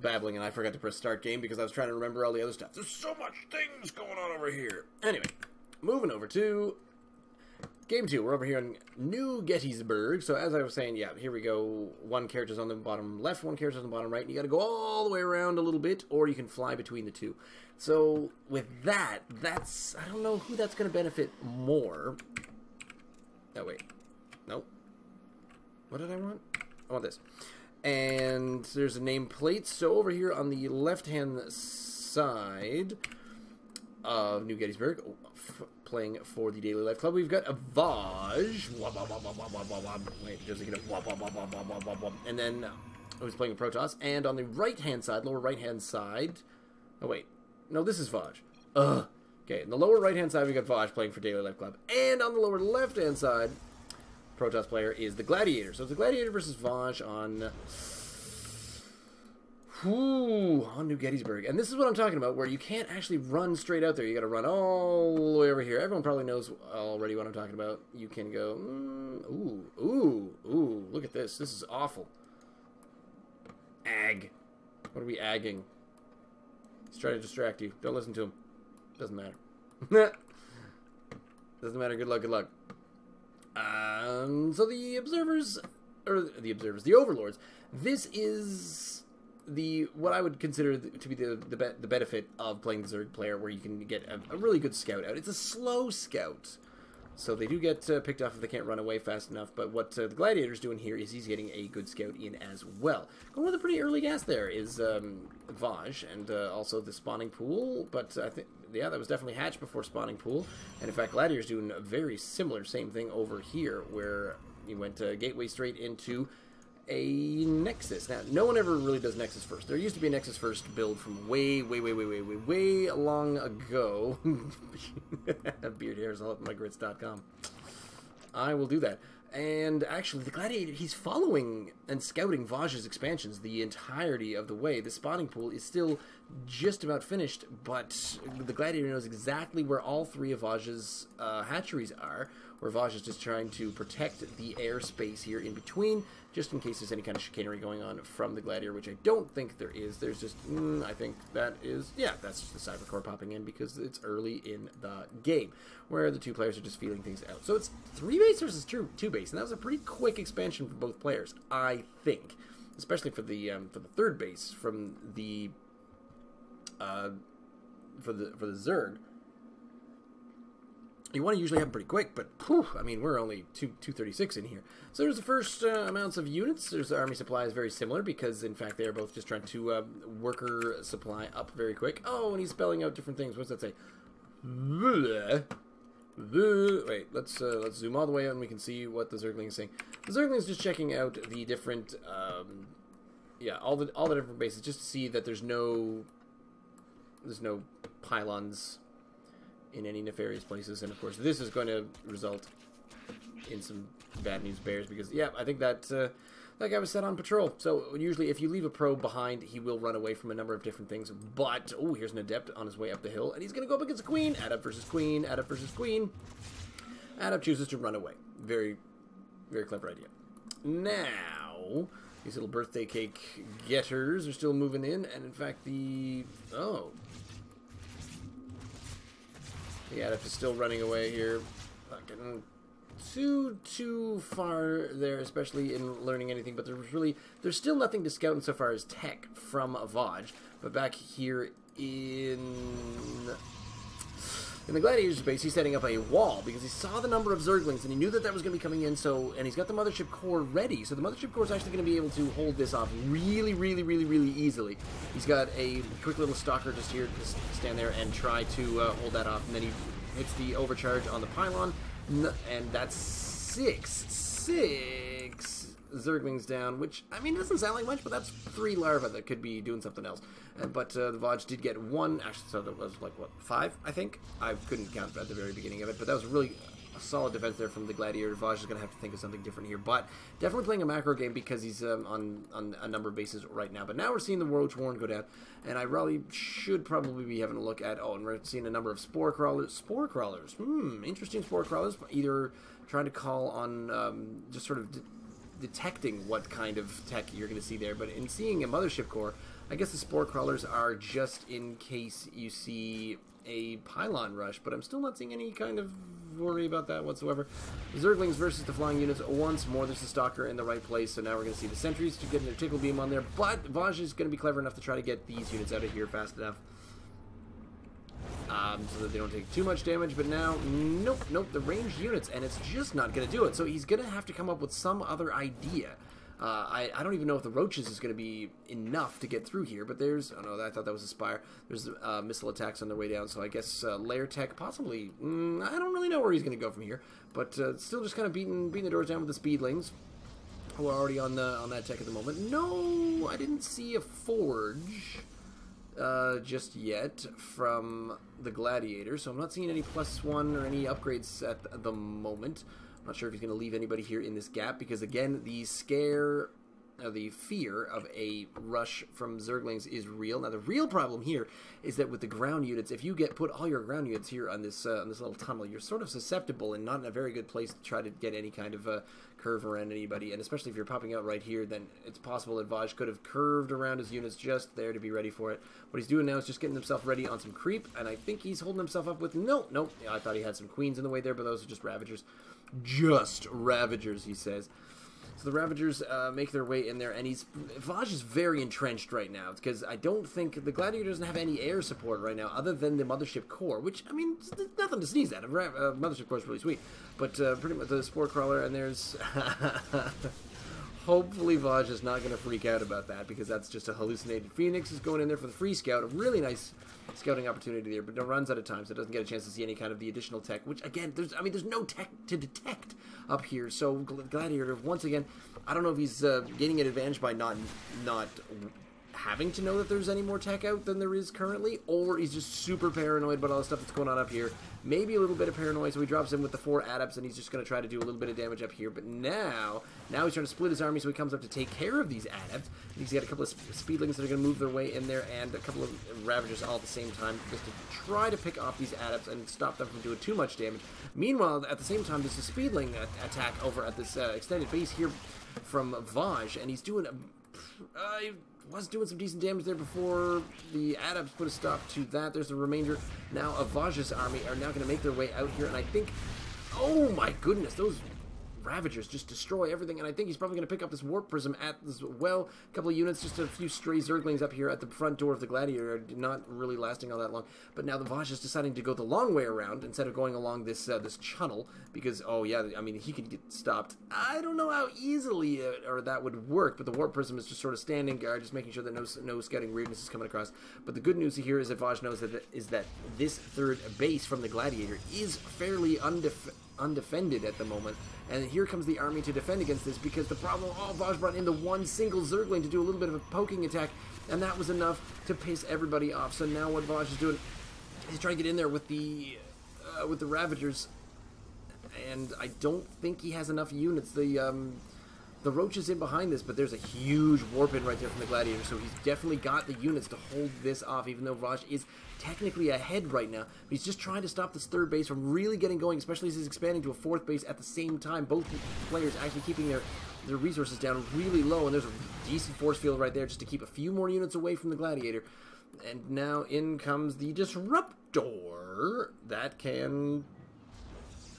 babbling and I forgot to press start game because I was trying to remember all the other stuff. There's so much things going on over here. Anyway, moving over to Game 2. We're over here in New Gettysburg. So as I was saying, yeah, here we go. One character's on the bottom left, one character's on the bottom right, and you gotta go all the way around a little bit, or you can fly between the two. So with that, I don't know who that's gonna benefit more. Oh, wait. Nope. What did I want? I want this. And there's a nameplate. So over here on the left-hand side of New Gettysburg, playing for the Daily Life Club, we've got a V0J. Wait, there's a and then who's playing a Protoss. And on the right-hand side, lower right-hand side. Oh wait, no, this is V0J. Ugh. Okay, in the lower right-hand side, we got V0J playing for Daily Life Club, and on the lower left-hand side, Protoss player is TheGladiator. So it's TheGladiator versus V0J on New Gettysburg. And this is what I'm talking about, where you can't actually run straight out there. You got to run all the way over here. Everyone probably knows already what I'm talking about. You can go, ooh, look at this. This is awful. Ag. What are we agging? He's trying to distract you. Don't listen to him. Doesn't matter. Doesn't matter. Good luck, good luck. So the the Overlords, this is what I would consider to be the benefit of playing the Zerg player, where you can get a really good scout out. It's a slow scout, so they do get picked off if they can't run away fast enough, but what the Gladiator's doing here is he's getting a good scout in as well. Going with a pretty early gas there is V0J, and also the spawning pool, but I think, yeah, that was definitely hatched before spawning pool, and in fact Gladiator's doing a very similar same thing over here, where he went gateway straight into a Nexus. Now, no one ever really does Nexus first. There used to be a Nexus first build from way long ago. Beard hairs all up my grits.com. I will do that. And actually, the Gladiator, he's following and scouting V0J's expansions the entirety of the way. The spawning pool is still just about finished, but the Gladiator knows exactly where all three of V0J's hatcheries are, where V0J is just trying to protect the airspace here in between, just in case there's any kind of chicanery going on from the Gladiator, which I don't think there is. There's just, I think that is, yeah, that's just the Cybercore popping in because it's early in the game, where the two players are just feeling things out. So it's 3 base versus 2 base, and that was a pretty quick expansion for both players, I think, especially for the third base from the for the Zerg. You want to usually have them pretty quick, but whew, I mean, we're only 236 in here. So there's the first amounts of units. There's the army supply is very similar because, in fact, they are both just trying to worker supply up very quick. Oh, and he's spelling out different things. What does that say? Wait, let's zoom all the way out and we can see what the Zergling is saying. The Zergling is just checking out the different, yeah, all the different bases, just to see that there's no pylons in any nefarious places, and of course this is going to result in some bad news bears because, yeah, I think that that guy was set on patrol. So usually if you leave a probe behind, he will run away from a number of different things, but, oh, here's an adept on his way up the hill, and he's going to go up against a queen. Adept versus queen, adept versus queen. Adept chooses to run away. Very, very clever idea. Now, these little birthday cake getters are still moving in, and in fact the Adept is still running away here. Not getting too far there, especially in learning anything, but there's still nothing to scout insofar as tech from V0J. But back here in the Gladiator's base, he's setting up a wall because he saw the number of Zerglings and he knew that was going to be coming in. So, and he's got the Mothership Core ready. So the Mothership Core is actually going to be able to hold this off really easily. He's got a quick little stalker just here to stand there and try to hold that off. And then he hits the overcharge on the pylon, and that's six Zerglings down, which, I mean, doesn't sound like much, but that's 3 larvae that could be doing something else. But the V0J did get 1, actually, so that was like, what, 5, I think? I couldn't count at the very beginning of it, but that was really a solid defense there from the Gladiator. V0J is going to have to think of something different here, but definitely playing a macro game because he's on a number of bases right now. But now we're seeing the Roach Warren go down, and I really should probably be having a look at, and we're seeing a number of spore crawlers. Interesting spore crawlers, either trying to call on just sort of detecting what kind of tech you're going to see there, but in seeing a Mothership Core, I guess the Spore Crawlers are just in case you see a pylon rush, but I'm still not seeing any kind of worry about that whatsoever. Zerglings versus the flying units. Once more, there's the Stalker in the right place, so now we're going to see the sentries to get their tickle beam on there, but V0J is going to be clever enough to try to get these units out of here fast enough. So that they don't take too much damage, but now, nope, the ranged units, and it's just not going to do it, so he's going to have to come up with some other idea. I don't even know if the roaches is going to be enough to get through here, but there's, oh no, I thought that was a spire. There's missile attacks on their way down, so I guess lair tech possibly, I don't really know where he's going to go from here, but still just kind of beating the doors down with the speedlings, who are already on that tech at the moment. No, I didn't see a forge just yet from the Gladiator, so I'm not seeing any +1 or any upgrades at the moment. I'm not sure if he's going to leave anybody here in this gap, because again, the fear of a rush from Zerglings is real. Now, the real problem here is that with the ground units, if you put all your ground units here on this little tunnel, you're sort of susceptible and not in a very good place to try to get any kind of curve around anybody. And especially if you're popping out right here, then it's possible that V0J could have curved around his units just there to be ready for it. What he's doing now is just getting himself ready on some creep, and I think he's holding himself up with nope. I thought he had some queens in the way there, but those are just Ravagers. Just Ravagers, he says. So the Ravagers make their way in there, and V0J is very entrenched right now, because I don't think the Gladiator doesn't have any air support right now, other than the Mothership Core, which, I mean, there's nothing to sneeze at. Mothership Core is really sweet, but pretty much the Spore Crawler, and there's... Hopefully V0J is not going to freak out about that, because that's just a hallucinated Phoenix. Is going in there for the free scout, a really nice scouting opportunity there, but it runs out of time, so it doesn't get a chance to see any kind of the additional tech, which again, there's no tech to detect up here. So Gladiator, once again, I don't know if he's gaining an advantage by not having to know that there's any more tech out than there is currently, or he's just super paranoid about all the stuff that's going on up here. Maybe a little bit of paranoia, so he drops in with the 4 adepts, and he's just going to try to do a little bit of damage up here. But now he's trying to split his army, so he comes up to take care of these adepts. He's got a couple of speedlings that are going to move their way in there, and a couple of Ravagers all at the same time, just to try to pick off these adepts and stop them from doing too much damage. Meanwhile, at the same time, there's a speedling attack over at this extended base here from V0J, and he's doing he was doing some decent damage there before the adepts put a stop to that. There's the remainder now of V0J's army are now going to make their way out here, and I think, oh my goodness, those Ravagers just destroy everything, and I think he's probably going to pick up this Warp Prism as well. A couple of units, just a few stray Zerglings up here at the front door of the Gladiator, not really lasting all that long. But now the V0J is deciding to go the long way around instead of going along this this channel, because, oh yeah, I mean, he could get stopped. I don't know how easily or that would work, but the Warp Prism is just sort of standing guard, just making sure that no scouting weirdness is coming across. But the good news here is that V0J knows that this third base from the Gladiator is fairly undefended at the moment, and here comes the army to defend against this, because the problem, V0J brought in the one single Zergling to do a little bit of a poking attack, and that was enough to piss everybody off. So now what V0J is doing, he's trying to get in there with the Ravagers, and I don't think he has enough units. The Roach is in behind this, but there's a huge warp in right there from the Gladiator, so he's definitely got the units to hold this off, even though V0J is technically ahead right now. But he's just trying to stop this third base from really getting going, especially as he's expanding to a fourth base at the same time. Both players actually keeping their resources down really low, and there's a decent force field right there just to keep a few more units away from the Gladiator. And now in comes the Disruptor that can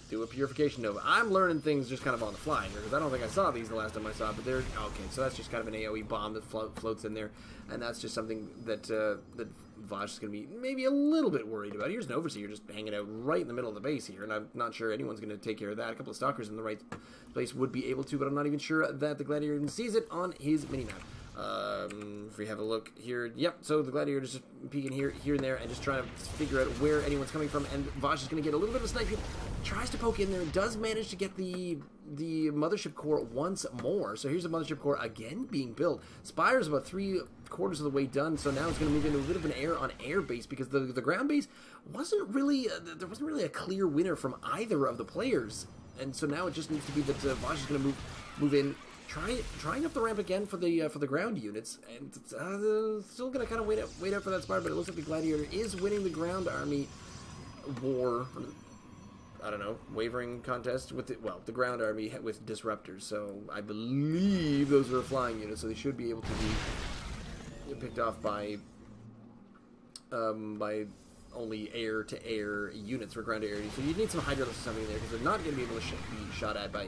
do a Purification Nova. I'm learning things just kind of on the fly here, because I don't think I saw these the last time I saw it, but they're okay, so that's just kind of an AoE bomb that floats in there, and that's just something that that V0J is going to be maybe a little bit worried about. Here's an Overseer just hanging out right in the middle of the base here, and I'm not sure anyone's going to take care of that. A couple of Stalkers in the right place would be able to, but I'm not even sure that the Gladiator even sees it on his mini-map. If we have a look here, yep, so the Gladiator is just peeking here and there and just trying to figure out where anyone's coming from, and V0J is going to get a little bit of a snipe here, tries to poke in there, and does manage to get the Mothership Core once more. So here's the Mothership Core again being built. Spire's about 3/4 of the way done, so now it's going to move into a bit of an air-on-air base, because the ground base wasn't really, there wasn't really a clear winner from either of the players, and so now it just needs to be that V0J is going to move in, trying up the ramp again for the ground units, and still gonna kind of wait out for that Spire, but it looks like the Gladiator is winning the ground army war. I don't know, wavering contest with the ground army with Disruptors. So I believe those are flying units, so they should be able to be picked off by only air-to-air units or ground-to-air. So you need some Hydralisks or something in there because they're not going to be able to be shot at by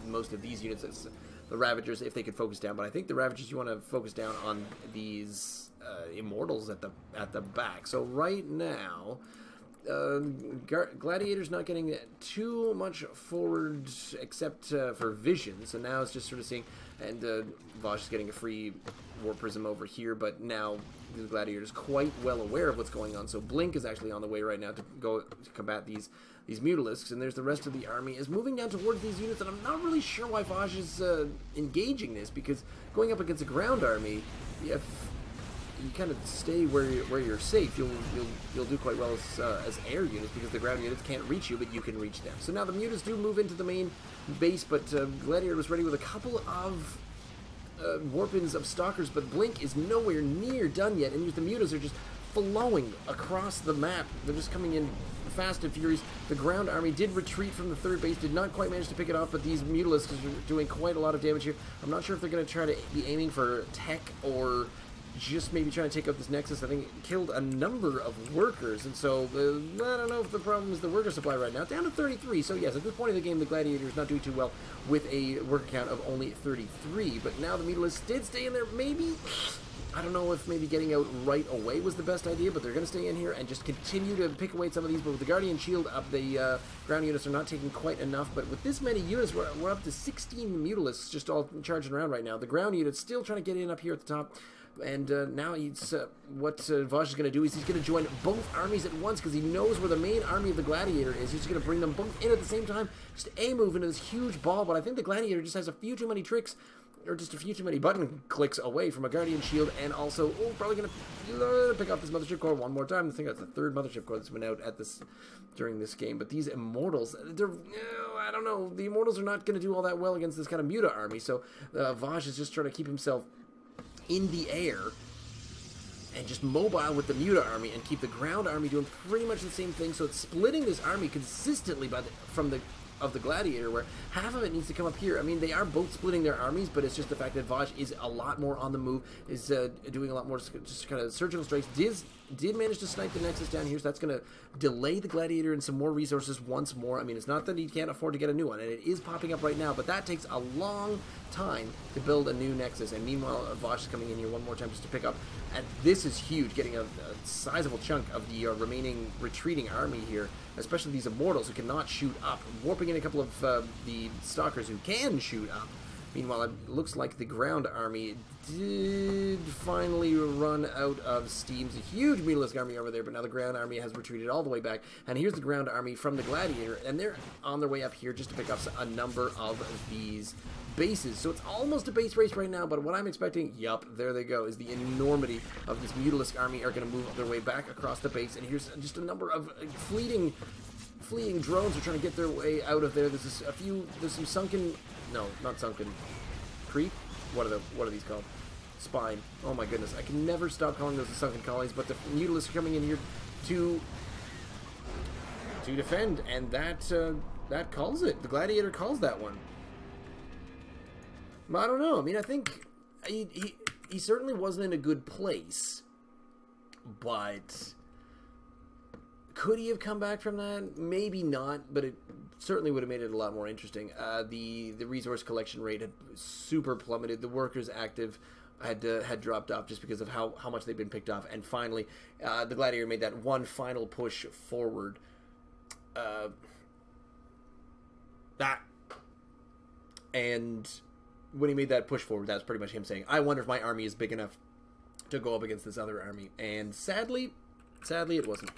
most of these units. It's the Ravagers, if they could focus down. But I think the Ravagers, you want to focus down on these Immortals at the back. So right now, Gladiator's not getting too much forward except for vision. So now it's just sort of seeing, and Vosh is getting a free War Prism over here, but now the Gladiator is quite well aware of what's going on. So Blink is actually on the way right now to go to combat these Mutalisks, and there's the rest of the army is moving down towards these units, and I'm not really sure why Vosh is engaging this, because going up against a ground army, if you kind of stay where you're safe, you'll do quite well as air units, because the ground units can't reach you, but you can reach them. So now the Mutas do move into the main base, but Gladiator was ready with a couple of warpins of Stalkers, but Blink is nowhere near done yet, and the Mutas are just flowing across the map. They're just coming in fast and furious. The ground army did retreat from the third base, did not quite manage to pick it off, but these Mutalisks are doing quite a lot of damage here. I'm not sure if they're going to try to be aiming for tech or just maybe trying to take out this Nexus. I think it killed a number of workers, and so I don't know if the problem is the worker supply right now. Down to 33, so yes, at this point in the game, the Gladiator is not doing too well with a worker count of only 33, but now the Mutalisks did stay in there. Maybe, I don't know if maybe getting out right away was the best idea, but they're going to stay in here and just continue to pick away at some of these. But with the Guardian Shield up, the ground units are not taking quite enough. But with this many units, we're up to 16 Mutalisks just all charging around right now. The ground units still trying to get in up here at the top. And now he's, what Vosh is going to do is he's going to join both armies at once, because he knows where the main army of the Gladiator is. He's just going to bring them both in at the same time, just a move into this huge ball. But I think the Gladiator just has a few too many tricks, or just a few too many button clicks away from a Guardian Shield, and also, probably going to pick off this Mothership Core one more time. I think that's the third Mothership Core that's been out at during this game. But these Immortals, I don't know, the Immortals are not going to do all that well against this kind of Muta army, so Vosh is just trying to keep himself in the air and just mobile with the Muta army and keep the ground army doing pretty much the same thing. So it's splitting this army consistently from the Gladiator, where half of it needs to come up here. I mean, they are both splitting their armies, but it's just the fact that Vosh is a lot more on the move, is doing a lot more just kind of surgical strikes. Did manage to snipe the Nexus down here, so that's going to delay the Gladiator and some more resources once more. I mean, it's not that he can't afford to get a new one, and it is popping up right now, but that takes a long time to build a new Nexus. And meanwhile, Vosh is coming in here one more time just to pick up, and this is huge, getting a sizable chunk of the remaining retreating army here, especially these Immortals who cannot shoot up, warping in a couple of the Stalkers who can shoot up. Meanwhile, it looks like the ground army did finally run out of steam. It's a huge Mutalisk army over there, but now the ground army has retreated all the way back. And here's the ground army from the Gladiator, and they're on their way up here just to pick up a number of these bases. So it's almost a base race right now, but what I'm expecting, yup, there they go, is the enormity of this Mutalisk army are going to move their way back across the base. And here's just a number of fleeing drones are trying to get their way out of there. There's some sunken, no, not sunken, creep? What are these called? Spine. Oh my goodness, I can never stop calling those the sunken colonies, but the Mutalisks are coming in here to defend, and that calls it. The Gladiator calls that one. I don't know. I mean, I think he certainly wasn't in a good place, but could he have come back from that? Maybe not, but it certainly would have made it a lot more interesting. The resource collection rate had super plummeted. The workers active had dropped off just because of how much they'd been picked off. And finally, the Gladiator made that one final push forward. And when he made that push forward, that was pretty much him saying, I wonder if my army is big enough to go up against this other army. And sadly, it wasn't.